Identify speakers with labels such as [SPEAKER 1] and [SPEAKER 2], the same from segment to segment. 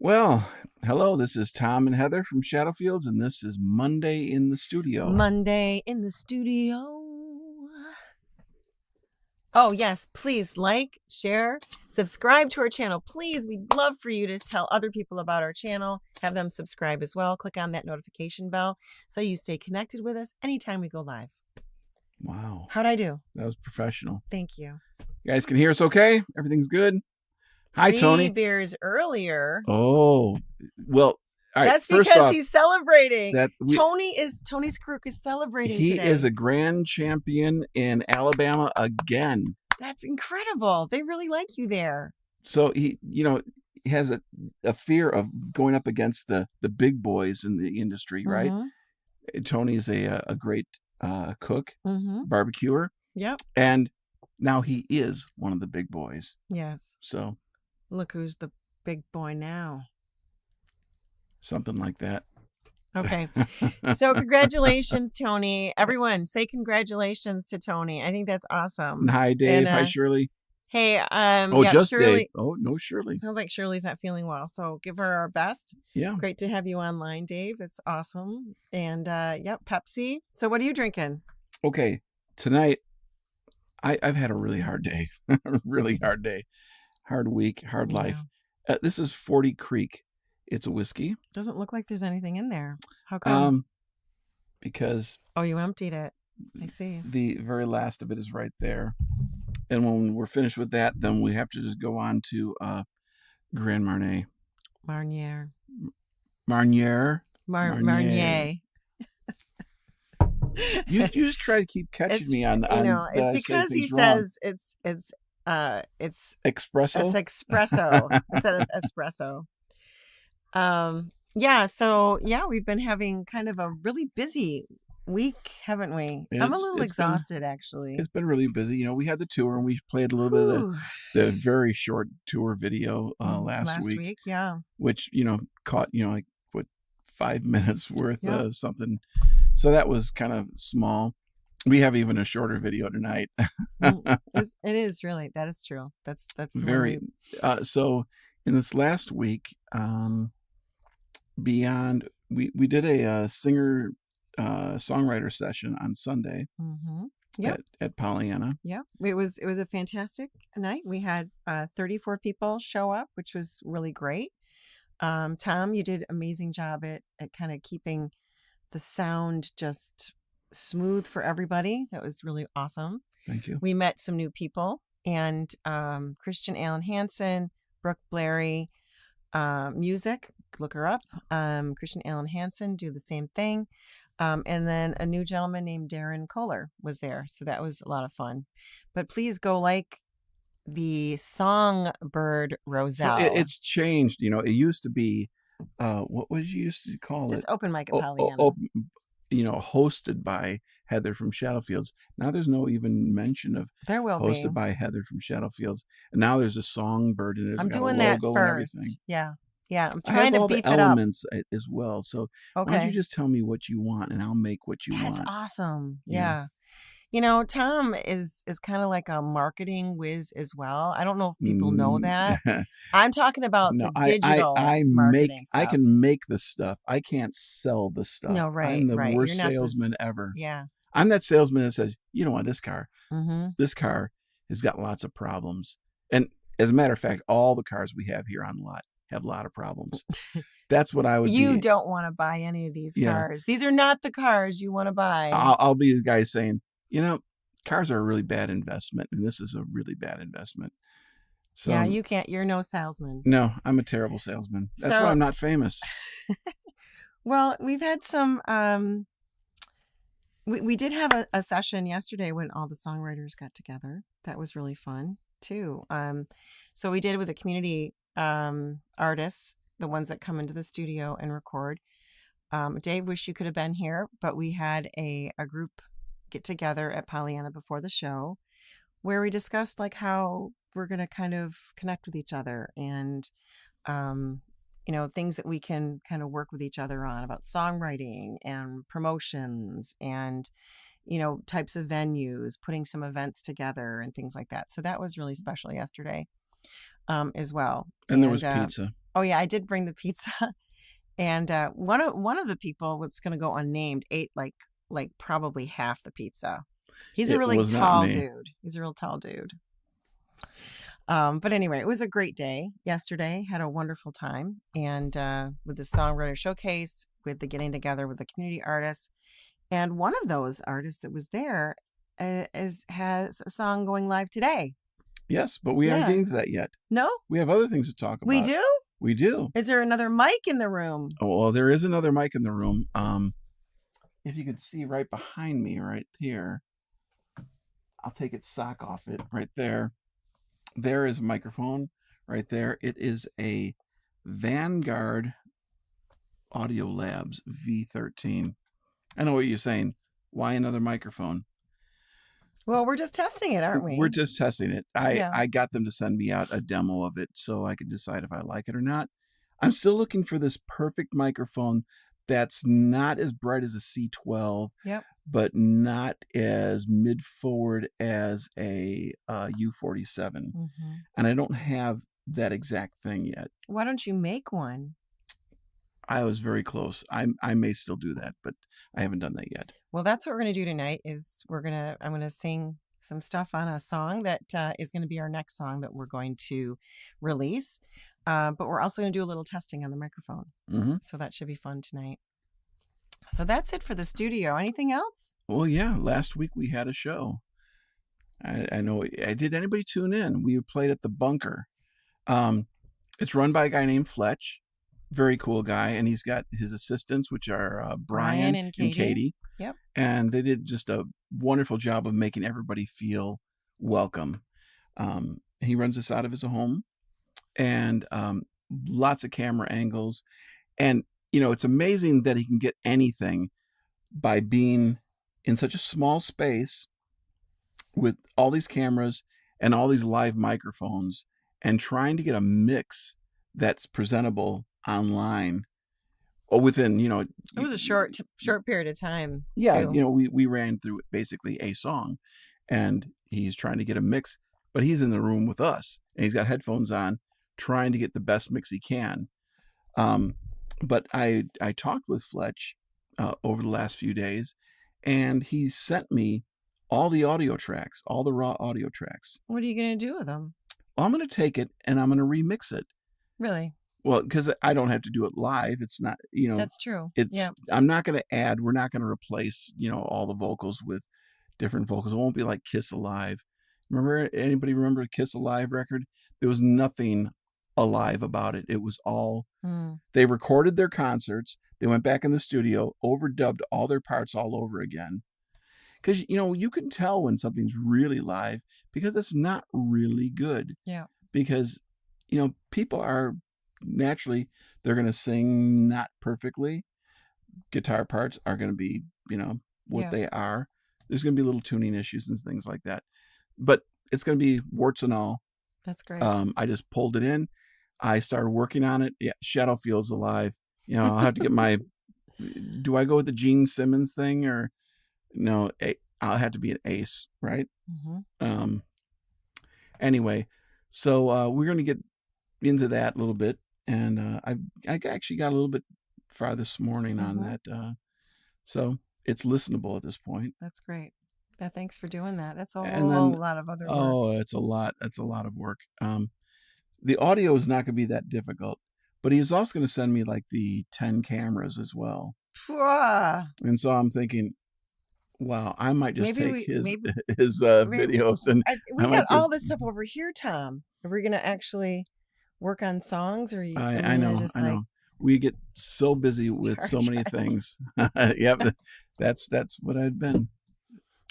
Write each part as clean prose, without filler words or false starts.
[SPEAKER 1] Well, hello, this is Tom and Heather from Shadowfields, and this is Monday in the Studio.
[SPEAKER 2] Monday in the studio. Oh, yes. Please like, share, subscribe to our channel. Please, we'd love for you to tell other people about our channel. Have them subscribe as well. Click on that notification bell so you stay connected with us anytime we go live.
[SPEAKER 1] Wow.
[SPEAKER 2] How'd I do?
[SPEAKER 1] That was professional.
[SPEAKER 2] Thank you.
[SPEAKER 1] You guys can hear us okay? Everything's good? Hi, Tony.
[SPEAKER 2] 3 beers earlier.
[SPEAKER 1] Oh, well, all right.
[SPEAKER 2] That's
[SPEAKER 1] First
[SPEAKER 2] because
[SPEAKER 1] off,
[SPEAKER 2] he's celebrating.
[SPEAKER 1] Tony's
[SPEAKER 2] Crook is celebrating
[SPEAKER 1] he
[SPEAKER 2] today.
[SPEAKER 1] is a grand champion in Alabama again.
[SPEAKER 2] That's incredible. They really like you there.
[SPEAKER 1] So he has a fear of going up against the big boys in the industry, right? Tony's a great cook, barbecuer.
[SPEAKER 2] Yep.
[SPEAKER 1] And now he is one of the big boys.
[SPEAKER 2] Yes.
[SPEAKER 1] So
[SPEAKER 2] look who's the big boy now.
[SPEAKER 1] Something like that.
[SPEAKER 2] Okay. So congratulations, Tony. Everyone say congratulations to Tony. I think that's awesome.
[SPEAKER 1] And hi, Dave. Hi, Shirley.
[SPEAKER 2] Hey,
[SPEAKER 1] just
[SPEAKER 2] Shirley.
[SPEAKER 1] Dave. Oh, no, Shirley.
[SPEAKER 2] It sounds like Shirley's not feeling well. So give her our best.
[SPEAKER 1] Yeah.
[SPEAKER 2] Great to have you online, Dave. That's awesome. And Pepsi. So what are you drinking?
[SPEAKER 1] Okay. Tonight, I've had a really hard day. Really hard day. Hard week, hard life. This is 40 Creek. It's a whiskey.
[SPEAKER 2] Doesn't look like there's anything in there. How come?
[SPEAKER 1] Because...
[SPEAKER 2] Oh, you emptied it. I see.
[SPEAKER 1] The very last of it is right there. And when we're finished with that, then we have to just go on to Grand Marnier.
[SPEAKER 2] Marnier.
[SPEAKER 1] Marnier.
[SPEAKER 2] Marnier.
[SPEAKER 1] You just try to keep catching me on.
[SPEAKER 2] It's because he says it's
[SPEAKER 1] espresso.
[SPEAKER 2] It's espresso instead of espresso. We've been having kind of a really busy week, haven't we? I'm a little exhausted, actually.
[SPEAKER 1] It's been really busy. We had the tour and we played a little bit of the very short tour video last week.
[SPEAKER 2] Yeah.
[SPEAKER 1] Which, caught, 5 minutes worth of something. So that was kind of small. We have even a shorter video tonight.
[SPEAKER 2] It is really, that is true. That's
[SPEAKER 1] very, so in this last week, beyond, we did a singer songwriter session on Sunday at Pollyanna.
[SPEAKER 2] Yeah, it was a fantastic night. We had 34 people show up, which was really great. Tom, you did an amazing job at kind of keeping the sound just smooth for everybody. That was really awesome.
[SPEAKER 1] Thank you.
[SPEAKER 2] We met some new people, and Christian Allen Hansen, Brooke Blairy, music, look her up. Christian Allen Hansen do the same thing. And then a new gentleman named Darren Kohler was there. So that was a lot of fun. But please go like the Songbird Roselle.
[SPEAKER 1] So it's changed. It used to be, what was you used to call it?
[SPEAKER 2] Just open mic at Pollyanna.
[SPEAKER 1] Hosted by Heather from Shadowfields. Now there's no even mention of
[SPEAKER 2] there will
[SPEAKER 1] hosted
[SPEAKER 2] be.
[SPEAKER 1] by Heather from Shadowfields. And now there's a Songbird and
[SPEAKER 2] I'm doing that first. Yeah. I'm trying to beef it up.
[SPEAKER 1] I have all the elements as well. So
[SPEAKER 2] why
[SPEAKER 1] don't you just tell me what you want and I'll make what you want.
[SPEAKER 2] That's awesome. Yeah. Tom is kind of like a marketing whiz as well. I don't know if people know that. I'm talking about the digital marketing stuff.
[SPEAKER 1] I can make the stuff. I can't sell the stuff.
[SPEAKER 2] No, right.
[SPEAKER 1] I'm the worst salesman ever.
[SPEAKER 2] Yeah.
[SPEAKER 1] I'm that salesman that says, you know what, this car
[SPEAKER 2] has
[SPEAKER 1] got lots of problems. And as a matter of fact, all the cars we have here on the lot have a lot of problems. That's what I would
[SPEAKER 2] You don't want to buy any of these cars. These are not the cars you want to buy.
[SPEAKER 1] I'll be the guy saying, cars are a really bad investment, and this is a really bad investment. So
[SPEAKER 2] yeah, you can't. You're no salesman.
[SPEAKER 1] No, I'm a terrible salesman. That's why I'm not famous.
[SPEAKER 2] Well, we've had some. We did have a session yesterday when all the songwriters got together. That was really fun too. So we did with the community artists, the ones that come into the studio and record. Dave, wish you could have been here, but we had a group get together at Pollyanna before the show where we discussed like how we're going to kind of connect with each other and things that we can kind of work with each other on about songwriting and promotions and types of venues, putting some events together and things like that. So that was really special yesterday as well.
[SPEAKER 1] And there was pizza.
[SPEAKER 2] Oh yeah, I did bring the pizza, and one of the people was going to go unnamed ate like probably half the pizza. He's a
[SPEAKER 1] It
[SPEAKER 2] really
[SPEAKER 1] was not
[SPEAKER 2] tall
[SPEAKER 1] me.
[SPEAKER 2] dude. He's a real tall dude. But anyway, it was a great day yesterday. Had a wonderful time, and with the songwriter showcase, with the getting together with the community artists, and one of those artists that was there has a song going live today.
[SPEAKER 1] Yes, but we aren't
[SPEAKER 2] Yeah.
[SPEAKER 1] getting to that yet.
[SPEAKER 2] No,
[SPEAKER 1] We have other things to talk about.
[SPEAKER 2] we do.
[SPEAKER 1] We do.
[SPEAKER 2] Is there another mic in the room?
[SPEAKER 1] Oh, well, there is another mic in the room. If you could see right behind me, right here, I'll take its sock off it right there. There is a microphone right there. It is a Vanguard Audio Labs V13. I know what you're saying. Why another microphone?
[SPEAKER 2] Well, we're just testing it, aren't we?
[SPEAKER 1] We're just testing it.
[SPEAKER 2] Yeah.
[SPEAKER 1] I got them to send me out a demo of it so I could decide if I like it or not. I'm still looking for this perfect microphone that's not as bright as a C12,
[SPEAKER 2] Yep.
[SPEAKER 1] but not as mid-forward as a U47.
[SPEAKER 2] Mm-hmm.
[SPEAKER 1] And I don't have that exact thing yet.
[SPEAKER 2] Why don't you make one?
[SPEAKER 1] I was very close. I may still do that, but I haven't done that yet.
[SPEAKER 2] Well, that's what we're going to do tonight. I'm going to sing some stuff on a song that is going to be our next song that we're going to release. But we're also going to do a little testing on the microphone.
[SPEAKER 1] Mm-hmm.
[SPEAKER 2] So that should be fun tonight. So that's it for the studio. Anything else?
[SPEAKER 1] Well, yeah. Last week we had a show. I know. Did anybody tune in? We played at the Bunker. It's run by a guy named Fletch. Very cool guy. And he's got his assistants, which are Brian and Katie.
[SPEAKER 2] Yep.
[SPEAKER 1] And they did just a wonderful job of making everybody feel welcome. He runs this out of his home. And lots of camera angles. And, it's amazing that he can get anything by being in such a small space with all these cameras and all these live microphones and trying to get a mix that's presentable online or within,
[SPEAKER 2] it was a short period of time.
[SPEAKER 1] Yeah.
[SPEAKER 2] Too.
[SPEAKER 1] We ran through basically a song and he's trying to get a mix, but he's in the room with us and he's got headphones on trying to get the best mix he can. But I talked with Fletch over the last few days and he sent me all the audio tracks, all the raw audio tracks.
[SPEAKER 2] What are you going to do with them?
[SPEAKER 1] Well, I'm going to take it and I'm going to remix it.
[SPEAKER 2] Really?
[SPEAKER 1] Well, because I don't have to do it live. It's not,
[SPEAKER 2] That's true.
[SPEAKER 1] I'm not going to add, we're not going to replace, all the vocals with different vocals. It won't be like Kiss Alive. Anybody remember a Kiss Alive record? There was nothing alive about it. It was all, they recorded their concerts. They went back in the studio, overdubbed all their parts all over again. Because, you can tell when something's really live because it's not really good.
[SPEAKER 2] Yeah.
[SPEAKER 1] Because, people are naturally, they're going to sing not perfectly. Guitar parts are going to be, what they are. There's going to be little tuning issues and things like that. But it's going to be warts and all.
[SPEAKER 2] That's great.
[SPEAKER 1] I just pulled it in. I started working on it. Yeah, Shadow feels alive. I'll have to get my, do I go with the Gene Simmons thing or no? I'll have to be an Ace, right?
[SPEAKER 2] Mm-hmm.
[SPEAKER 1] Anyway, so we're going to get into that a little bit. And I actually got a little bit far this morning on that. So it's listenable at this point.
[SPEAKER 2] That's great. Yeah, thanks for doing that. That's a
[SPEAKER 1] And
[SPEAKER 2] whole
[SPEAKER 1] then-
[SPEAKER 2] lot of other work.
[SPEAKER 1] Oh, it's a lot. It's a lot of work. The audio is not going to be that difficult, but he's also going to send me like the 10 cameras as well.
[SPEAKER 2] Pwah.
[SPEAKER 1] And so I'm thinking, wow, I might just
[SPEAKER 2] Maybe
[SPEAKER 1] take his
[SPEAKER 2] maybe-
[SPEAKER 1] videos and
[SPEAKER 2] we
[SPEAKER 1] I
[SPEAKER 2] got
[SPEAKER 1] like
[SPEAKER 2] all
[SPEAKER 1] this-
[SPEAKER 2] this stuff over here, Tom. Are we going to actually work on songs, or are you?
[SPEAKER 1] I know. We get so busy with so many things. Yep, that's what I'd been.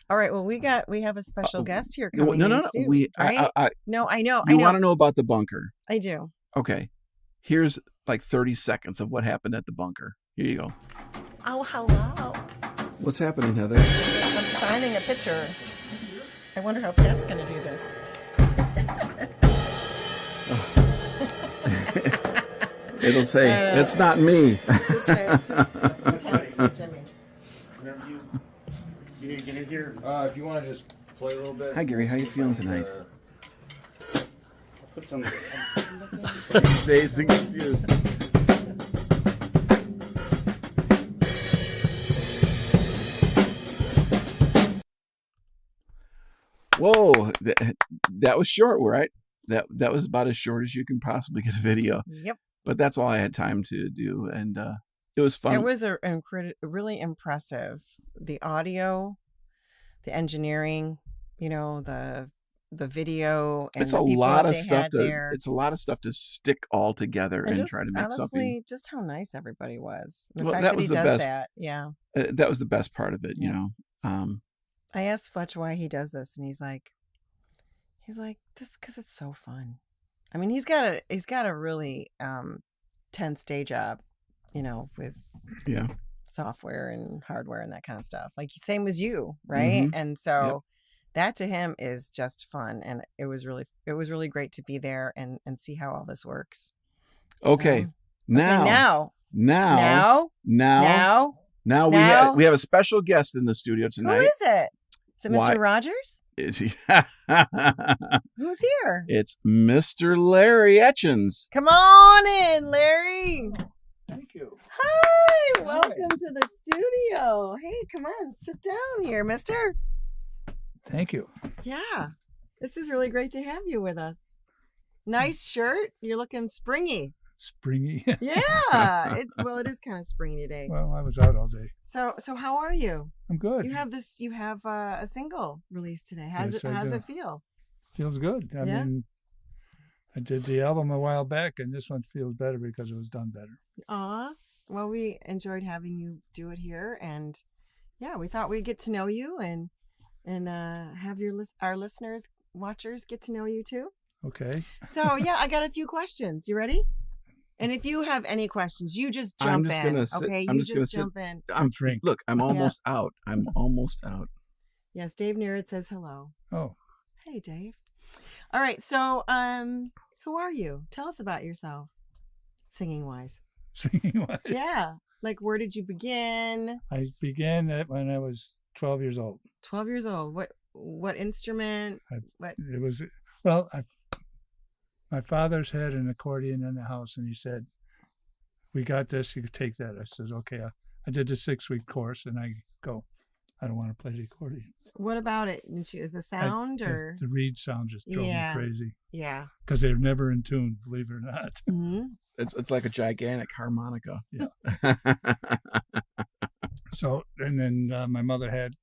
[SPEAKER 2] All right. Well, we have a special guest here coming.
[SPEAKER 1] No.
[SPEAKER 2] Too, right? No, I know.
[SPEAKER 1] You want to know about the Bunker?
[SPEAKER 2] I do.
[SPEAKER 1] Okay. Here's like 30 seconds of what happened at the Bunker. Here you go.
[SPEAKER 2] Oh, hello.
[SPEAKER 1] What's happening, Heather?
[SPEAKER 2] I'm signing a picture. I wonder how Pat's going to do this.
[SPEAKER 1] It'll say, it's not me.
[SPEAKER 2] Just pretend, Jimmy.
[SPEAKER 3] You need to get in here.
[SPEAKER 4] If you want to just play a little bit.
[SPEAKER 1] Hi, Gary. How you feeling tonight?
[SPEAKER 3] Put some.
[SPEAKER 1] Dazed and confused. Whoa, that was short, right? That was about as short as you can possibly get a video.
[SPEAKER 2] Yep.
[SPEAKER 1] But that's all I had time to do, and it was fun.
[SPEAKER 2] It was really impressive. The audio, the engineering, the video, and
[SPEAKER 1] It's
[SPEAKER 2] the
[SPEAKER 1] a
[SPEAKER 2] people
[SPEAKER 1] lot of
[SPEAKER 2] they
[SPEAKER 1] stuff
[SPEAKER 2] had
[SPEAKER 1] to.
[SPEAKER 2] there.
[SPEAKER 1] It's a lot of stuff to stick all together and
[SPEAKER 2] just
[SPEAKER 1] try to make something.
[SPEAKER 2] honestly, just how nice everybody was. The
[SPEAKER 1] Well,
[SPEAKER 2] fact
[SPEAKER 1] that
[SPEAKER 2] that
[SPEAKER 1] was
[SPEAKER 2] he
[SPEAKER 1] the
[SPEAKER 2] does
[SPEAKER 1] best.
[SPEAKER 2] that, yeah.
[SPEAKER 1] That was the best part of it,
[SPEAKER 2] Yeah. I asked Fletch why he does this, and he's like, this because it's so fun. I mean, he's got a really tense day job, with
[SPEAKER 1] Yeah.
[SPEAKER 2] software and hardware and that kind of stuff. Like same as you, right?
[SPEAKER 1] Mhm.
[SPEAKER 2] And so that to him is just fun, and it was really great to be there and see how all this works.
[SPEAKER 1] Okay.
[SPEAKER 2] Now
[SPEAKER 1] we have a special guest in the studio tonight.
[SPEAKER 2] Who is it? Is it Mr.
[SPEAKER 1] Why-
[SPEAKER 2] Rogers?
[SPEAKER 1] It's
[SPEAKER 2] Who's here?
[SPEAKER 1] Mr. Larry Oetjens.
[SPEAKER 2] Come on in, Larry.
[SPEAKER 3] Thank you.
[SPEAKER 2] Hi, welcome to the studio. Hey, come on, sit down here, mister.
[SPEAKER 3] Thank you.
[SPEAKER 2] Yeah, this is really great to have you with us. Nice shirt. You're looking springy.
[SPEAKER 3] Springy.
[SPEAKER 2] Yeah, it is kind of springy today.
[SPEAKER 3] Well, I was out all day.
[SPEAKER 2] So how are you?
[SPEAKER 3] I'm good.
[SPEAKER 2] You have a single released today. How's
[SPEAKER 3] Yes,
[SPEAKER 2] it
[SPEAKER 3] do.
[SPEAKER 2] feel?
[SPEAKER 3] Feels good. I mean, I did the album a while back, and this one feels better because it was done better.
[SPEAKER 2] Aw. Well, we enjoyed having you do it here, and we thought we'd get to know you and have our listeners, watchers get to know you too.
[SPEAKER 3] Okay.
[SPEAKER 2] So I got a few questions. You ready? And if you have any questions, you just jump in. Okay,
[SPEAKER 1] I'm
[SPEAKER 2] you
[SPEAKER 1] just gonna
[SPEAKER 2] jump
[SPEAKER 1] sit.
[SPEAKER 2] in.
[SPEAKER 1] Look, I'm almost out. I'm almost out.
[SPEAKER 2] Yes, Dave Nearad says hello.
[SPEAKER 3] Oh.
[SPEAKER 2] Hey, Dave. All right, so who are you? Tell us about yourself, singing wise.
[SPEAKER 3] Singing wise.
[SPEAKER 2] Yeah, like where did you begin?
[SPEAKER 3] I began that when I was 12 years old.
[SPEAKER 2] 12 years old. What instrument?
[SPEAKER 3] It was, well, my father's had an accordion in the house, and he said, "We got this. You could take that." I said, "Okay." I did the 6-week course, and I go, "I don't want to play the accordion."
[SPEAKER 2] What about it? Is the sound or
[SPEAKER 3] the reed sound just drove me crazy?
[SPEAKER 2] Yeah,
[SPEAKER 3] because they're never in tune, believe it or not.
[SPEAKER 2] Mm-hmm.
[SPEAKER 1] It's like a gigantic harmonica.
[SPEAKER 3] Yeah. So, and then my mother had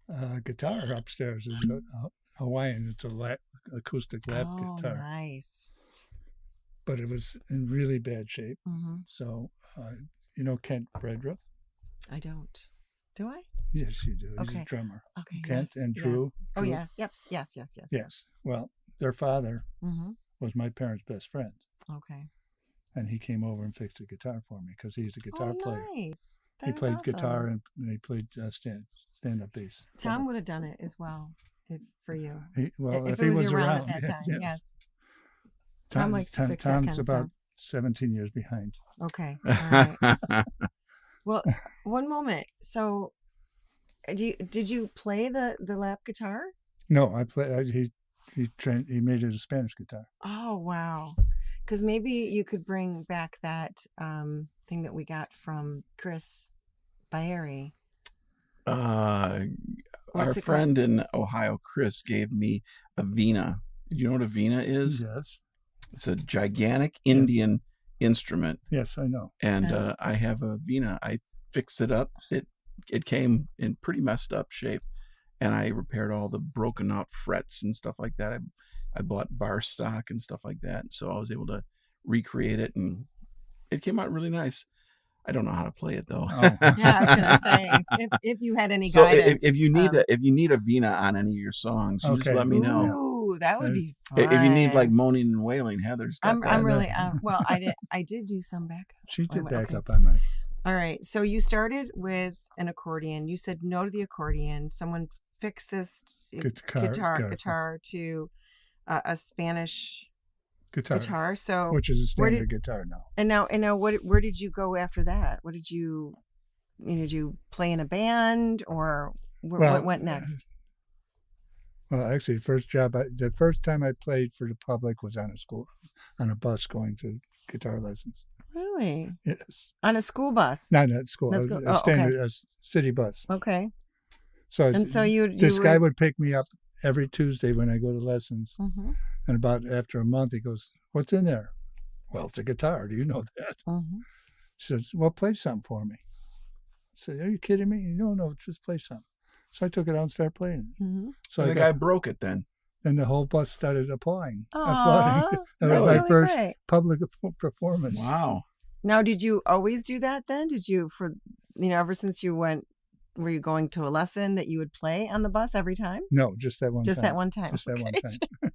[SPEAKER 3] a guitar upstairs. It's a Hawaiian. It's a acoustic lap guitar.
[SPEAKER 2] Nice.
[SPEAKER 3] But it was in really bad shape.
[SPEAKER 2] Mm-hmm.
[SPEAKER 3] So, you know Kent Bredrup?
[SPEAKER 2] I don't. Do I?
[SPEAKER 3] Yes, you do. He's
[SPEAKER 2] Okay.
[SPEAKER 3] a drummer.
[SPEAKER 2] Okay.
[SPEAKER 3] Kent
[SPEAKER 2] yes,
[SPEAKER 3] and Drew.
[SPEAKER 2] Yes. Oh,
[SPEAKER 3] Drew.
[SPEAKER 2] yes. Yep. Yes.
[SPEAKER 3] Yes. Well, their father
[SPEAKER 2] Mm-hmm.
[SPEAKER 3] was my parents' best friend.
[SPEAKER 2] Okay.
[SPEAKER 3] And he came over and fixed the guitar for me because he's a guitar player.
[SPEAKER 2] Nice.
[SPEAKER 3] He played guitar and he played stand-up bass.
[SPEAKER 2] Tom would have done it as well for you.
[SPEAKER 3] If
[SPEAKER 2] it
[SPEAKER 3] he
[SPEAKER 2] was
[SPEAKER 3] was
[SPEAKER 2] around at that time. Yes. Tom likes to fix that
[SPEAKER 3] Tom's
[SPEAKER 2] kind of
[SPEAKER 3] about
[SPEAKER 2] stuff.
[SPEAKER 3] 17 years behind.
[SPEAKER 2] Okay. All right. Well, one moment. So, did you play the lap guitar?
[SPEAKER 3] No, I play. He made it a Spanish guitar.
[SPEAKER 2] Oh wow! Because maybe you could bring back that thing that we got from Chris Baeri.
[SPEAKER 1] Our
[SPEAKER 2] What's it
[SPEAKER 1] friend in Ohio, Chris, gave me a vina. Do you know what a vina is?
[SPEAKER 3] Yes.
[SPEAKER 1] It's a gigantic Indian instrument.
[SPEAKER 3] Yes, I know.
[SPEAKER 1] And I have a vina. I fixed it up. It came in pretty messed up shape, and I repaired all the broken out frets and stuff like that. I bought bar stock and stuff like that, so I was able to recreate it, and it came out really nice. I don't know how to play it though.
[SPEAKER 2] Oh. Yeah, I was gonna say if you had any
[SPEAKER 1] so
[SPEAKER 2] guidance.
[SPEAKER 1] if you need a vina on any of your songs, you just let me know.
[SPEAKER 2] Ooh, that would be fun.
[SPEAKER 1] If you need like moaning and wailing, Heather's got that.
[SPEAKER 2] I'm really well. I did do some backup.
[SPEAKER 3] She did backup
[SPEAKER 2] okay.
[SPEAKER 3] on mine.
[SPEAKER 2] All right. So you started with an accordion. You said no to the accordion. Someone fixed this guitar to a Spanish guitar. So
[SPEAKER 3] which is a standard guitar now.
[SPEAKER 2] And now, where did you go after that? What did you play in a band or what went next?
[SPEAKER 3] Well, actually, the first time I played for the public was on a bus going to guitar lessons.
[SPEAKER 2] Really?
[SPEAKER 3] Yes,
[SPEAKER 2] On a school bus?
[SPEAKER 3] not at school.
[SPEAKER 2] Not school.
[SPEAKER 3] A
[SPEAKER 2] Oh, okay.
[SPEAKER 3] standard city bus.
[SPEAKER 2] Okay.
[SPEAKER 3] So
[SPEAKER 2] And so you
[SPEAKER 3] this guy
[SPEAKER 2] would.
[SPEAKER 3] would pick me up every Tuesday when I go to lessons,
[SPEAKER 2] Mm-hmm,
[SPEAKER 3] and about after a month, he goes, "What's in there?" Well, it's a guitar. Do you know that?
[SPEAKER 2] mm-hmm.
[SPEAKER 3] He says, "Well, play something for me." I said, "Are you kidding me? No, just play something." So I took it out and started playing it.
[SPEAKER 2] Mm-hmm.
[SPEAKER 3] So
[SPEAKER 1] And the guy broke it then.
[SPEAKER 3] and the whole bus started applauding.
[SPEAKER 2] Aw,
[SPEAKER 3] That
[SPEAKER 2] that's
[SPEAKER 3] was my
[SPEAKER 2] really
[SPEAKER 3] first
[SPEAKER 2] great.
[SPEAKER 3] public performance.
[SPEAKER 1] Wow.
[SPEAKER 2] Now, did you always do that then? Did you, ever since you went, were you going to a lesson that you would play on the bus every time?
[SPEAKER 3] No, just that one
[SPEAKER 2] Just
[SPEAKER 3] time.
[SPEAKER 2] that one time.
[SPEAKER 3] Just that one
[SPEAKER 2] Okay.
[SPEAKER 3] time.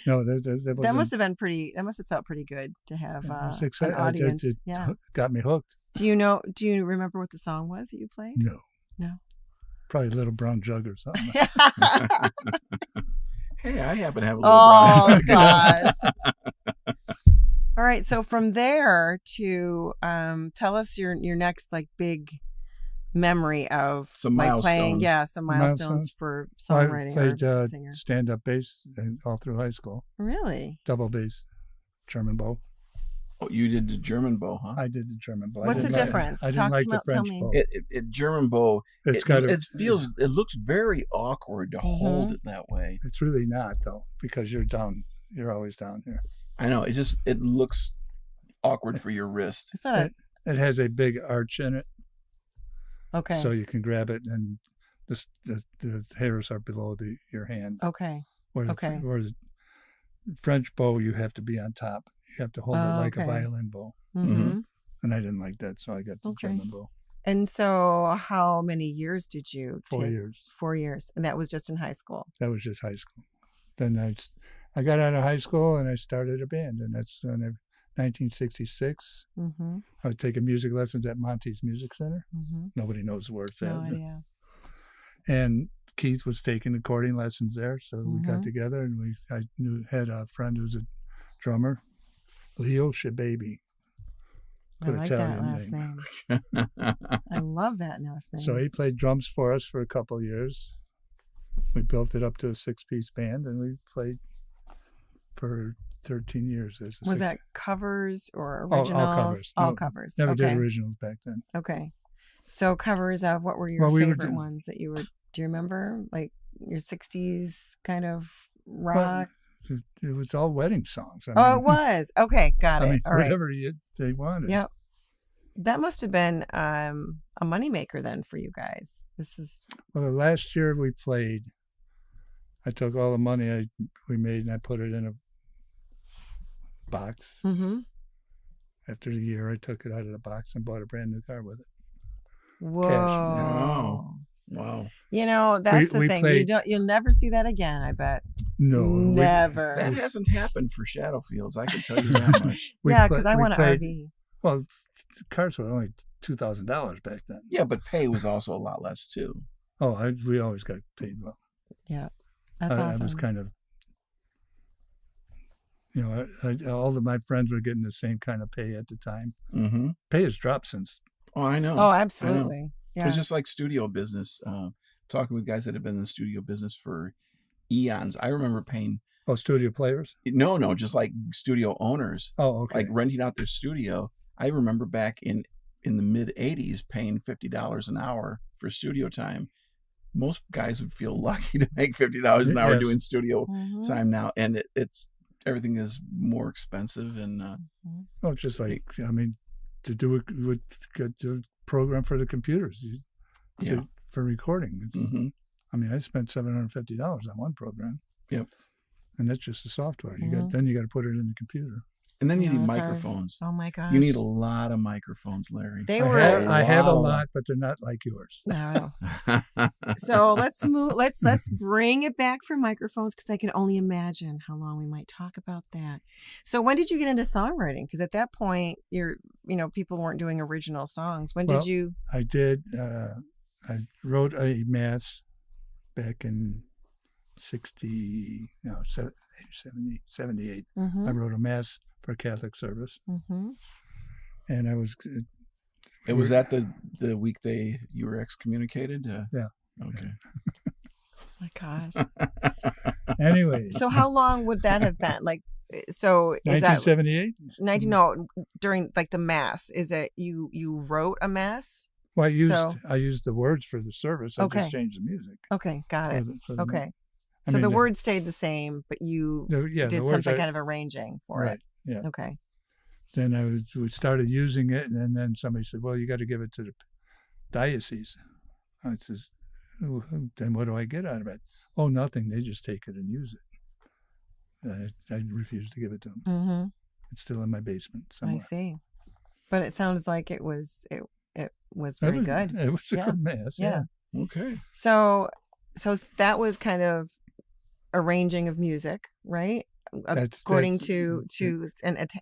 [SPEAKER 3] No,
[SPEAKER 2] That must have been that must have felt pretty good to have
[SPEAKER 3] it was
[SPEAKER 2] an
[SPEAKER 3] exciting.
[SPEAKER 2] audience.
[SPEAKER 3] It
[SPEAKER 2] Yeah.
[SPEAKER 3] got me hooked.
[SPEAKER 2] Do you remember what the song was that you played?
[SPEAKER 3] No.
[SPEAKER 2] No.
[SPEAKER 3] Probably Little Brown Jug or something.
[SPEAKER 1] Hey, I happen to have a little brown
[SPEAKER 2] Oh
[SPEAKER 1] jug.
[SPEAKER 2] gosh. All right. So from there to tell us your next like big memory of
[SPEAKER 1] Some
[SPEAKER 2] like playing,
[SPEAKER 1] milestones.
[SPEAKER 2] some milestones
[SPEAKER 3] Milestones?
[SPEAKER 2] for
[SPEAKER 3] Well, I
[SPEAKER 2] songwriting
[SPEAKER 3] played
[SPEAKER 2] or singer.
[SPEAKER 3] stand-up bass all through high school.
[SPEAKER 2] Really?
[SPEAKER 3] Double bass, German bow.
[SPEAKER 1] Oh, you did the German bow, huh?
[SPEAKER 3] I did the German bow.
[SPEAKER 2] What's the difference?
[SPEAKER 3] I didn't
[SPEAKER 2] Talk
[SPEAKER 3] like
[SPEAKER 2] to
[SPEAKER 3] the
[SPEAKER 2] me- tell
[SPEAKER 3] French
[SPEAKER 2] me.
[SPEAKER 3] bow.
[SPEAKER 1] German bow.
[SPEAKER 3] It's got
[SPEAKER 1] It looks very awkward to hold
[SPEAKER 2] Mhm.
[SPEAKER 1] it that way.
[SPEAKER 3] It's really not though, because you're down. You're always down here.
[SPEAKER 1] I know. It looks awkward for your wrist.
[SPEAKER 2] It's not
[SPEAKER 3] It has a big arch in it,
[SPEAKER 2] okay.
[SPEAKER 3] so you can grab it, and the hairs are below your hand.
[SPEAKER 2] Okay.
[SPEAKER 3] Where
[SPEAKER 2] Okay.
[SPEAKER 3] where the French bow, you have to be on top. You have to hold it like a
[SPEAKER 2] Okay.
[SPEAKER 3] violin bow,
[SPEAKER 2] Mm-hmm.
[SPEAKER 3] and I didn't like that, so I got the
[SPEAKER 2] Okay.
[SPEAKER 3] German bow.
[SPEAKER 2] And so, how many years did you
[SPEAKER 3] 4
[SPEAKER 2] take?
[SPEAKER 3] years.
[SPEAKER 2] 4 years, and that was just in high school.
[SPEAKER 3] That was just high school. Then I got out of high school and I started a band, and that's when 1966.
[SPEAKER 2] Mm-hmm.
[SPEAKER 3] I was taking music lessons at Monty's Music Center.
[SPEAKER 2] Mm-hmm.
[SPEAKER 3] Nobody knows where it's
[SPEAKER 2] No
[SPEAKER 3] at.
[SPEAKER 2] idea.
[SPEAKER 3] And Keith was taking recording lessons there, so we got
[SPEAKER 2] Mhm.
[SPEAKER 3] together, and I had a friend who's a drummer, Leo Shababy.
[SPEAKER 2] I
[SPEAKER 3] Good
[SPEAKER 2] like that
[SPEAKER 3] Italian
[SPEAKER 2] last name. I love that last name.
[SPEAKER 3] So he played drums for us for a couple of years. We built it up to a 6-piece band, and we played for 13 years.
[SPEAKER 2] Was that covers or
[SPEAKER 3] All
[SPEAKER 2] originals?
[SPEAKER 3] covers.
[SPEAKER 2] All
[SPEAKER 3] No,
[SPEAKER 2] covers.
[SPEAKER 3] Never
[SPEAKER 2] Okay.
[SPEAKER 3] did originals back then.
[SPEAKER 2] Okay. So covers of what were your
[SPEAKER 3] Well, we were
[SPEAKER 2] favorite
[SPEAKER 3] doing-
[SPEAKER 2] ones that you were? Do you remember like your '60s kind of
[SPEAKER 3] Well,
[SPEAKER 2] rock?
[SPEAKER 3] it was all wedding songs. I
[SPEAKER 2] Oh,
[SPEAKER 3] mean,
[SPEAKER 2] it was. Okay, got
[SPEAKER 3] I
[SPEAKER 2] it.
[SPEAKER 3] mean,
[SPEAKER 2] All right.
[SPEAKER 3] whatever they wanted.
[SPEAKER 2] Yep. That must have been a moneymaker then for you guys. This is
[SPEAKER 3] Well, the last year we played, I took all the money we made and I put it in a box.
[SPEAKER 2] mm-hmm.
[SPEAKER 3] After the year, I took it out of the box and bought a brand new car with it.
[SPEAKER 2] Whoa.
[SPEAKER 1] Wow. Wow.
[SPEAKER 2] You know, that's the
[SPEAKER 3] we
[SPEAKER 2] thing.
[SPEAKER 3] played-
[SPEAKER 2] You'll never see that again, I bet.
[SPEAKER 3] No,
[SPEAKER 2] Never.
[SPEAKER 1] That hasn't happened for Shadowfields. I can tell you that much.
[SPEAKER 2] Yeah, because I want an
[SPEAKER 3] played,
[SPEAKER 2] RV.
[SPEAKER 3] Well, the cars were only $2,000 back then.
[SPEAKER 1] Yeah, but pay was also a lot less too.
[SPEAKER 3] Oh, we always got paid well.
[SPEAKER 2] Yeah. That's
[SPEAKER 3] I
[SPEAKER 2] awesome.
[SPEAKER 3] was kind of, all of my friends were getting the same kind of pay at the time.
[SPEAKER 1] Mm-hmm.
[SPEAKER 3] Pay has dropped since.
[SPEAKER 1] Oh, I know.
[SPEAKER 2] Oh, absolutely. Yeah.
[SPEAKER 1] It's just like studio business. Talking with guys that have been in the studio business for eons. I remember paying.
[SPEAKER 3] Oh, studio players?
[SPEAKER 1] No, just like studio owners,
[SPEAKER 3] Oh, okay.
[SPEAKER 1] like renting out their studio. I remember back in the mid '80s paying $50 an hour for studio time. Most guys would feel lucky to make $50 an hour
[SPEAKER 3] Yes.
[SPEAKER 1] doing studio
[SPEAKER 2] Mhm.
[SPEAKER 1] time now, and it's everything is more expensive. And
[SPEAKER 3] Well, it's just like, I mean, to do it with the program for the computers
[SPEAKER 1] yeah,
[SPEAKER 3] for recording.
[SPEAKER 1] hmm
[SPEAKER 3] I mean, I spent $750 on one program.
[SPEAKER 1] Yep.
[SPEAKER 3] And that's just the software. You
[SPEAKER 2] Mhm.
[SPEAKER 3] got then you got to put it in the computer.
[SPEAKER 1] and then you
[SPEAKER 2] Yeah,
[SPEAKER 1] need
[SPEAKER 2] that's hard.
[SPEAKER 1] microphones.
[SPEAKER 2] Oh my gosh.
[SPEAKER 1] You need a lot of microphones, Larry.
[SPEAKER 2] They
[SPEAKER 3] I
[SPEAKER 2] were
[SPEAKER 3] have a
[SPEAKER 1] Wow.
[SPEAKER 3] lot, but they're not like yours.
[SPEAKER 2] no. So let's move. Let's bring it back for microphones because I can only imagine how long we might talk about that. So when did you get into songwriting? Because at that point, people weren't doing original songs. When
[SPEAKER 3] Well,
[SPEAKER 2] did you?
[SPEAKER 3] I did. I wrote a mass back in 78.
[SPEAKER 2] Mm-hmm,
[SPEAKER 3] I wrote a mass for Catholic service,
[SPEAKER 2] mm-hmm.
[SPEAKER 3] and I was.
[SPEAKER 1] It was that the week you were excommunicated.
[SPEAKER 3] Yeah.
[SPEAKER 1] Okay.
[SPEAKER 2] my gosh.
[SPEAKER 3] Anyway,
[SPEAKER 2] So how long would that have been? Like, so is that
[SPEAKER 3] 1978.
[SPEAKER 2] 19? No, during like the mass. Is it you wrote a mass?
[SPEAKER 3] Well,
[SPEAKER 2] So
[SPEAKER 3] I used the words for the service. I
[SPEAKER 2] Okay.
[SPEAKER 3] just changed the music.
[SPEAKER 2] okay, got it.
[SPEAKER 3] For the
[SPEAKER 2] Okay,
[SPEAKER 3] I
[SPEAKER 2] so
[SPEAKER 3] mean,
[SPEAKER 2] the words stayed the same, but you
[SPEAKER 3] yeah, the
[SPEAKER 2] did
[SPEAKER 3] words
[SPEAKER 2] something
[SPEAKER 3] are
[SPEAKER 2] kind of arranging for
[SPEAKER 3] right.
[SPEAKER 2] it.
[SPEAKER 3] Yeah.
[SPEAKER 2] Okay.
[SPEAKER 3] Then we started using it, and then somebody said, "Well, you got to give it to the diocese." I says, "Oh, "Then what do I get out of it?" "Oh, nothing. They just take it and use it." I refused to give it to them.
[SPEAKER 2] Mm-hmm.
[SPEAKER 3] It's still in my basement
[SPEAKER 2] I
[SPEAKER 3] somewhere.
[SPEAKER 2] see. But it sounds like it was
[SPEAKER 3] It
[SPEAKER 2] very
[SPEAKER 3] was-
[SPEAKER 2] good.
[SPEAKER 3] It was a
[SPEAKER 2] Yeah.
[SPEAKER 3] good mass.
[SPEAKER 2] Yeah.
[SPEAKER 1] Okay.
[SPEAKER 2] So that was kind of arranging of music, right? According to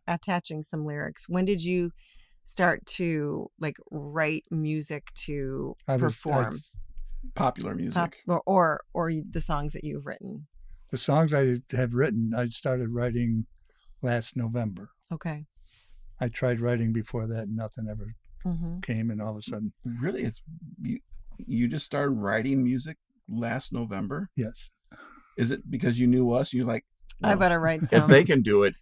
[SPEAKER 2] attaching some lyrics. When did you start to like write music to perform
[SPEAKER 1] Popular music.
[SPEAKER 2] or the songs that you've written?
[SPEAKER 3] The songs I have written, I started writing last November.
[SPEAKER 2] Okay.
[SPEAKER 3] I tried writing before that, and nothing ever
[SPEAKER 2] Mm-hmm.
[SPEAKER 3] came, and all of a sudden,
[SPEAKER 1] Really, it's you just started writing music last November.
[SPEAKER 3] yes.
[SPEAKER 1] Is it because you knew us? You're like,
[SPEAKER 2] I
[SPEAKER 1] well,
[SPEAKER 2] better write
[SPEAKER 1] if
[SPEAKER 2] some.
[SPEAKER 1] they can do it,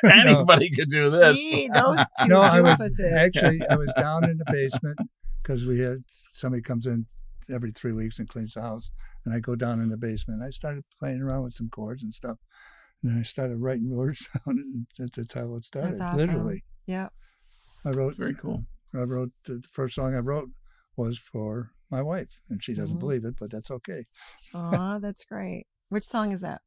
[SPEAKER 1] anybody could do this.
[SPEAKER 2] Gee, those two
[SPEAKER 3] No, I
[SPEAKER 2] doofuses.
[SPEAKER 3] was down in the basement because we had somebody comes in every 3 weeks and cleans the house, and I go down in the basement. I started playing around with some chords and stuff, and then I started writing words down, and that's how it started.
[SPEAKER 2] That's awesome.
[SPEAKER 3] Literally,
[SPEAKER 2] Yeah.
[SPEAKER 3] I wrote
[SPEAKER 1] Very cool.
[SPEAKER 3] the first song I wrote was for my wife, and she doesn't
[SPEAKER 2] Mhm.
[SPEAKER 3] believe it, but that's okay.
[SPEAKER 2] Aw, that's great. Which song is that?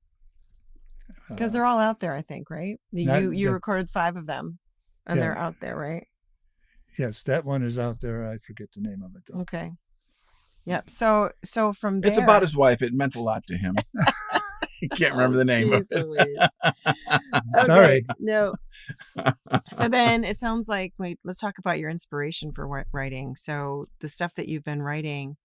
[SPEAKER 2] Because
[SPEAKER 3] Uh,
[SPEAKER 2] they're all out there, I think, right?
[SPEAKER 3] That-
[SPEAKER 2] You
[SPEAKER 3] that-
[SPEAKER 2] recorded 5 of them, and
[SPEAKER 3] Yeah.
[SPEAKER 2] they're out there, right?
[SPEAKER 3] Yes, that one is out there. I forget the name of it though.
[SPEAKER 2] Okay. Yep. So from there,
[SPEAKER 1] It's about his wife. It meant a lot to him. He can't remember the name of
[SPEAKER 2] Jeez
[SPEAKER 1] it.
[SPEAKER 2] Louise.
[SPEAKER 3] Sorry.
[SPEAKER 2] No. So then it sounds like let's talk about your inspiration for writing. So the stuff that you've been writing,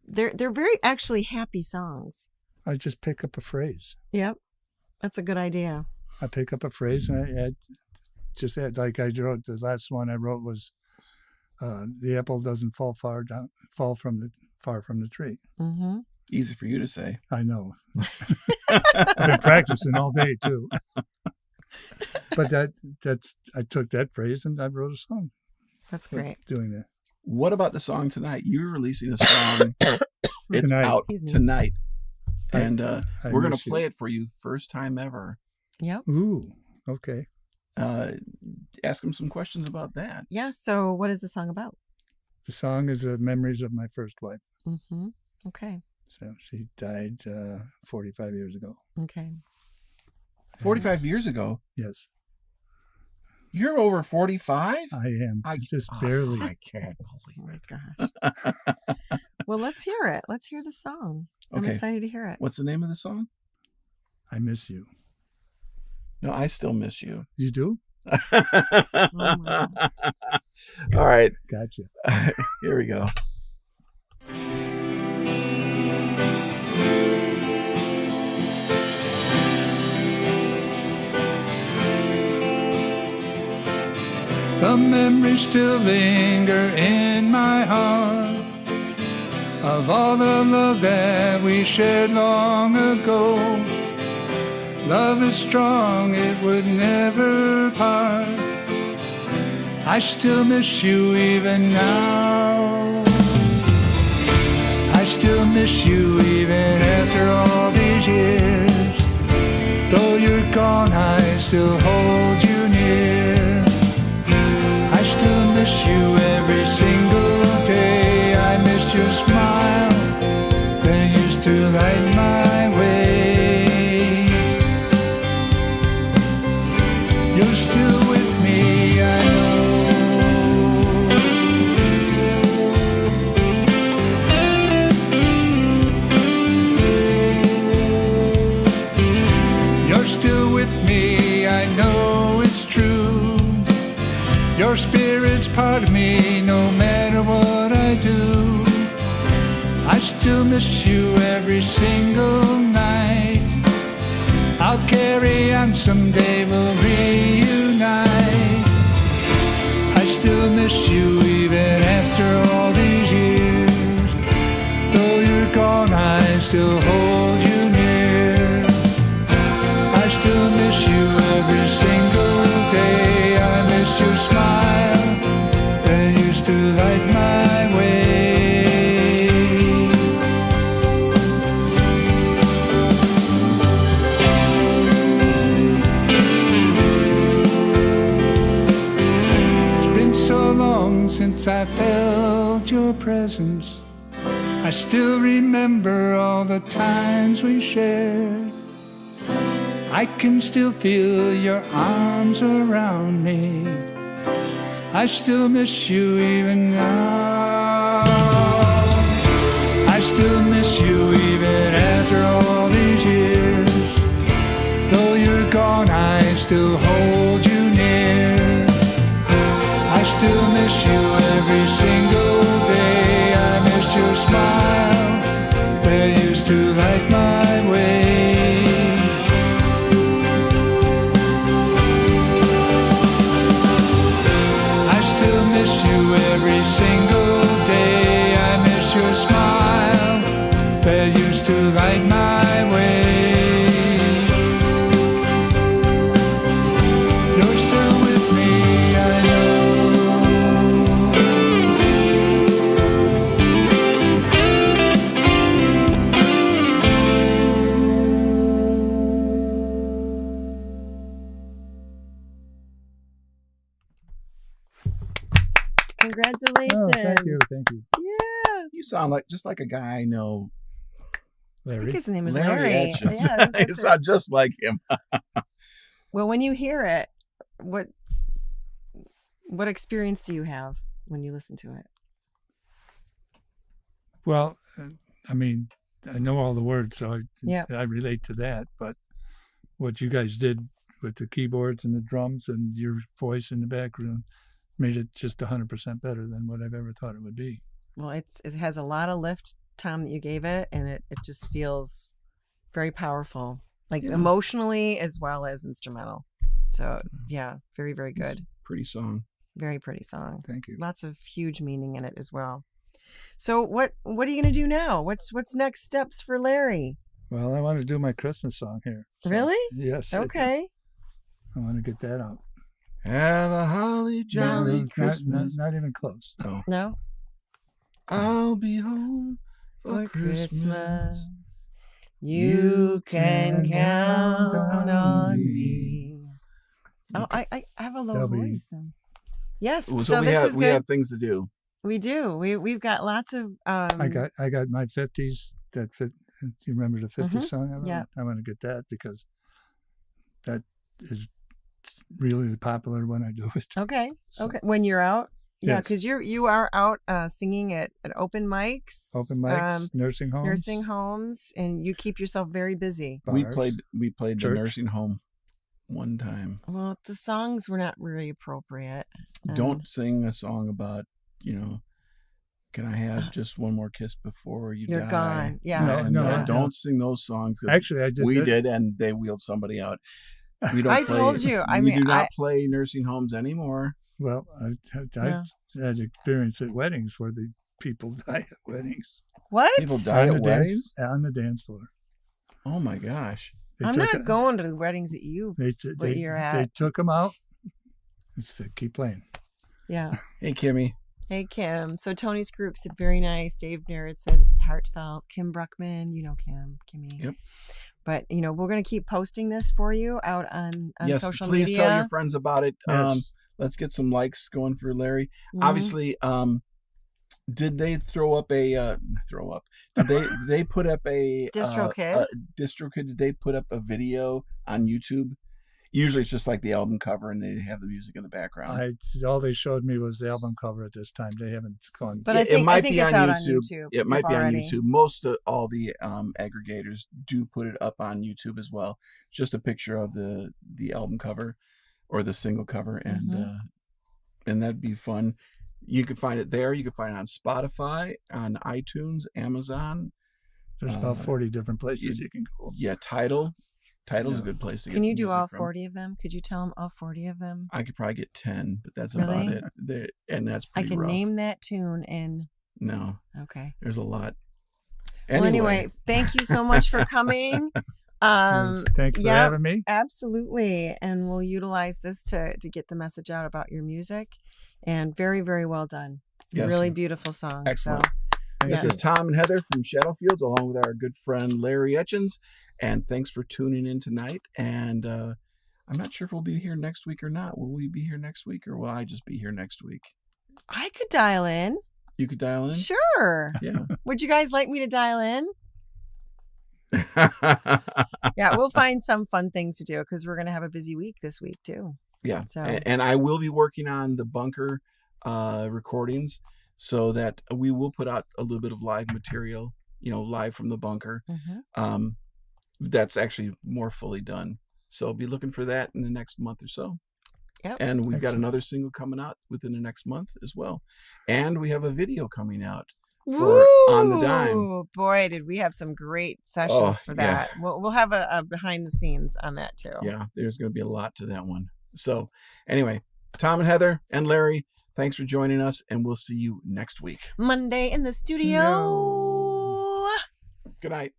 [SPEAKER 2] they're very actually happy songs.
[SPEAKER 3] I just pick up a phrase.
[SPEAKER 2] Yep. That's a good idea.
[SPEAKER 3] I pick up a phrase and I add, like I wrote, the last one I wrote was, the apple doesn't fall far from the tree.
[SPEAKER 2] Mm-hmm.
[SPEAKER 1] Easy for you to say.
[SPEAKER 3] I know. I've been practicing all day too. But I took that phrase and I wrote a song.
[SPEAKER 2] That's great.
[SPEAKER 3] Doing that.
[SPEAKER 1] What about the song tonight? You're releasing a song. It's
[SPEAKER 3] Tonight.
[SPEAKER 1] out
[SPEAKER 2] Excuse me.
[SPEAKER 1] tonight.
[SPEAKER 3] I-
[SPEAKER 1] And
[SPEAKER 3] I
[SPEAKER 1] we're going
[SPEAKER 3] miss
[SPEAKER 1] to
[SPEAKER 3] you.
[SPEAKER 1] play it for you first time ever.
[SPEAKER 2] Yep.
[SPEAKER 3] Ooh, okay.
[SPEAKER 1] Ask him some questions about that.
[SPEAKER 2] Yeah. So what is the song about?
[SPEAKER 3] The song is Memories of My First Wife.
[SPEAKER 2] Mm-hmm. Okay.
[SPEAKER 3] So she died 45 years ago.
[SPEAKER 2] Okay.
[SPEAKER 1] 45 years ago.
[SPEAKER 3] Yes,
[SPEAKER 1] You're over 45?
[SPEAKER 3] I am. Just barely.
[SPEAKER 1] I can't
[SPEAKER 2] Oh
[SPEAKER 1] believe
[SPEAKER 2] my gosh. Well, let's hear it. Let's hear the song. I'm
[SPEAKER 1] Okay.
[SPEAKER 2] excited to hear it.
[SPEAKER 1] What's the name of the song?
[SPEAKER 3] I miss you.
[SPEAKER 1] No, I still miss you.
[SPEAKER 3] You do?
[SPEAKER 2] my
[SPEAKER 1] All right.
[SPEAKER 3] Gotcha.
[SPEAKER 1] Here we go.
[SPEAKER 3] The memories still linger in my heart of all the love that we shared long ago. Love is strong, it would never part. I still miss you even now. I still miss you even after all these years. Though you're gone, I still hold you near. I still miss you every single day. I miss your smile that used to light my way. You're still with me, I know. You're still with me, I know it's true. Your spirit's part of me, no matter what I do. I still miss you every single night. I'll carry on, someday we'll reunite. I still miss you even after all these years. Though you're gone, I still hold long since I felt your presence. I still remember all the times we shared. I can still feel your arms around me. I still miss you even now. I still miss you even after all these years. Though you're gone, I still hold you near. I still miss you every single day. I miss your smile that used to light my way. I still miss you every single day. I miss your smile that used to light my way. You're still with me, I know.
[SPEAKER 2] Congratulations.
[SPEAKER 3] Oh, thank you.
[SPEAKER 2] Yeah.
[SPEAKER 1] You sound just like a guy I know.
[SPEAKER 2] I
[SPEAKER 3] Larry.
[SPEAKER 2] think his name is
[SPEAKER 1] Larry
[SPEAKER 2] Larry.
[SPEAKER 1] Oetjens.
[SPEAKER 2] Yeah,
[SPEAKER 1] You
[SPEAKER 2] that's it.
[SPEAKER 1] sound just like him.
[SPEAKER 2] Well, when you hear it, what experience do you have when you listen to it?
[SPEAKER 3] Well, I mean, I know all the words, so
[SPEAKER 2] Yeah.
[SPEAKER 3] I relate to that. But what you guys did with the keyboards and the drums and your voice in the background made it just 100% better than what I've ever thought it would be.
[SPEAKER 2] Well, it has a lot of lift, Tom, that you gave it, and it just feels very powerful, like
[SPEAKER 1] Yeah.
[SPEAKER 2] emotionally as well as instrumental. So yeah, very, very good.
[SPEAKER 1] Pretty song.
[SPEAKER 2] Very pretty song.
[SPEAKER 3] Thank you.
[SPEAKER 2] Lots of huge meaning in it as well. So what are you going to do now? What's next steps for Larry?
[SPEAKER 3] Well, I want to do my Christmas song here. So,
[SPEAKER 2] Really?
[SPEAKER 3] Yes. I do.
[SPEAKER 2] Okay.
[SPEAKER 3] I want to get that out.
[SPEAKER 1] Have a holly jolly Christmas.
[SPEAKER 3] Not even close.
[SPEAKER 1] Oh.
[SPEAKER 2] No?
[SPEAKER 1] I'll be home for
[SPEAKER 2] For
[SPEAKER 1] Christmas.
[SPEAKER 2] Christmas, you can count on me. Oh, I have a low
[SPEAKER 3] That'll be-
[SPEAKER 2] voice. Yes.
[SPEAKER 1] So,
[SPEAKER 2] So
[SPEAKER 1] we
[SPEAKER 2] this
[SPEAKER 1] have
[SPEAKER 2] is
[SPEAKER 1] we
[SPEAKER 2] good.
[SPEAKER 1] have things to do.
[SPEAKER 2] We do. We've got lots of.
[SPEAKER 3] I got my 50s that fit. You remember the 50s song? I wrote?
[SPEAKER 2] Yeah.
[SPEAKER 3] I want to get that because that is really the popular when I do it.
[SPEAKER 2] Okay.
[SPEAKER 3] So,
[SPEAKER 2] Okay. When you're out. Yeah,
[SPEAKER 3] Yes.
[SPEAKER 2] because you are out singing at open mics.
[SPEAKER 3] Open mics, nursing homes.
[SPEAKER 2] Nursing homes, and you keep yourself very busy.
[SPEAKER 1] We
[SPEAKER 3] bars.
[SPEAKER 1] played the
[SPEAKER 3] Church.
[SPEAKER 1] nursing home one time.
[SPEAKER 2] Well, the songs were not really appropriate.
[SPEAKER 1] Don't sing a song about, can I have just one more kiss before you
[SPEAKER 2] You're
[SPEAKER 1] die?
[SPEAKER 2] gone. Yeah.
[SPEAKER 3] No,
[SPEAKER 1] And,
[SPEAKER 3] no.
[SPEAKER 1] don't sing those songs. 'Cause
[SPEAKER 3] Actually, I did.
[SPEAKER 1] we
[SPEAKER 3] that.
[SPEAKER 1] did, and they wheeled somebody out. We don't.
[SPEAKER 2] I
[SPEAKER 1] play,
[SPEAKER 2] told you. I
[SPEAKER 1] we
[SPEAKER 2] mean,
[SPEAKER 1] do not play nursing homes anymore.
[SPEAKER 3] Well, I
[SPEAKER 2] Yeah.
[SPEAKER 3] had experience at weddings where the people die at weddings.
[SPEAKER 2] What?
[SPEAKER 1] People die
[SPEAKER 3] On
[SPEAKER 1] at
[SPEAKER 3] the
[SPEAKER 1] weddings.
[SPEAKER 3] on the dance floor.
[SPEAKER 1] Oh my gosh!
[SPEAKER 3] They
[SPEAKER 2] I'm
[SPEAKER 3] took
[SPEAKER 2] not
[SPEAKER 3] it-
[SPEAKER 2] going to the weddings that you.
[SPEAKER 3] They
[SPEAKER 2] where you're
[SPEAKER 3] They
[SPEAKER 2] at.
[SPEAKER 3] took them out and said, "Keep playing."
[SPEAKER 2] Yeah.
[SPEAKER 1] Hey, Kimmy.
[SPEAKER 2] Hey, Kim. So Tony Scrook said very nice. Dave Narrett said heartfelt. Kim Bruckman, Kimmy.
[SPEAKER 1] Yep.
[SPEAKER 2] But we're going to keep posting this for you out on
[SPEAKER 1] Yes,
[SPEAKER 2] social
[SPEAKER 1] please
[SPEAKER 2] media.
[SPEAKER 1] tell your friends about it.
[SPEAKER 3] Yes.
[SPEAKER 1] Let's get some likes going for Larry.
[SPEAKER 2] Mhm.
[SPEAKER 1] Obviously, did they throw up a Did they put up a
[SPEAKER 2] DistroKid?
[SPEAKER 1] DistroKid? Did they put up a video on YouTube? Usually, it's just like the album cover, and they have the music in the background.
[SPEAKER 3] All they showed me was the album cover at this time. They haven't gone.
[SPEAKER 2] But
[SPEAKER 1] Yeah,
[SPEAKER 2] I think
[SPEAKER 1] it might
[SPEAKER 2] I think
[SPEAKER 1] be
[SPEAKER 2] it's
[SPEAKER 1] on
[SPEAKER 2] out
[SPEAKER 1] YouTube.
[SPEAKER 2] on YouTube.
[SPEAKER 1] It might be
[SPEAKER 2] already.
[SPEAKER 1] on YouTube. Most of all the aggregators do put it up on YouTube as well. It's just a picture of the album cover or the single cover, and that'd be fun. You can find it there. You can find it on Spotify, on iTunes, Amazon.
[SPEAKER 3] There's about 40 different places you can go.
[SPEAKER 1] Yeah, Tidal's a good place to get.
[SPEAKER 2] Can you do
[SPEAKER 1] music
[SPEAKER 2] all
[SPEAKER 1] from.
[SPEAKER 2] 40 of them? Could you tell them all 40 of them?
[SPEAKER 1] I could probably get 10, but that's
[SPEAKER 2] Really?
[SPEAKER 1] about it. And that's
[SPEAKER 2] I
[SPEAKER 1] pretty
[SPEAKER 2] can
[SPEAKER 1] rough.
[SPEAKER 2] name that tune and
[SPEAKER 1] No,
[SPEAKER 2] okay.
[SPEAKER 1] there's a lot.
[SPEAKER 2] Well, anyway, thank you so much for coming.
[SPEAKER 3] Thank you for
[SPEAKER 2] yeah,
[SPEAKER 3] having me.
[SPEAKER 2] absolutely. And we'll utilize this to get the message out about your music. And very, very well done.
[SPEAKER 1] Yes.
[SPEAKER 2] Really beautiful song.
[SPEAKER 1] Excellent.
[SPEAKER 2] So,
[SPEAKER 1] This is Tom and Heather from Shadowfields, along with our good friend Larry Oetjens. And thanks for tuning in tonight. And I'm not sure if we'll be here next week or not. Will we be here next week, or will I just be here next week?
[SPEAKER 2] I could dial in.
[SPEAKER 1] You could dial in?
[SPEAKER 2] Sure.
[SPEAKER 1] Yeah.
[SPEAKER 2] Would you guys like me to dial in? Yeah, we'll find some fun things to do because we're going to have a busy week this week too.
[SPEAKER 1] Yeah.
[SPEAKER 2] So.
[SPEAKER 1] And I will be working on the bunker recordings so that we will put out a little bit of live material, live from the bunker.
[SPEAKER 2] Mm-hmm.
[SPEAKER 1] That's actually more fully done. So be looking for that in the next month or so.
[SPEAKER 2] Yep.
[SPEAKER 1] And we've got another single coming out within the next month as well. And we have a video coming out for On the Dime.
[SPEAKER 2] Boy, did we have some great sessions for that.
[SPEAKER 1] Yeah.
[SPEAKER 2] We'll have a behind the scenes on that too.
[SPEAKER 1] Yeah, there's going to be a lot to that one. So anyway, Tom and Heather and Larry, thanks for joining us, and we'll see you next week.
[SPEAKER 2] Monday in the studio.
[SPEAKER 3] No.
[SPEAKER 1] Good night.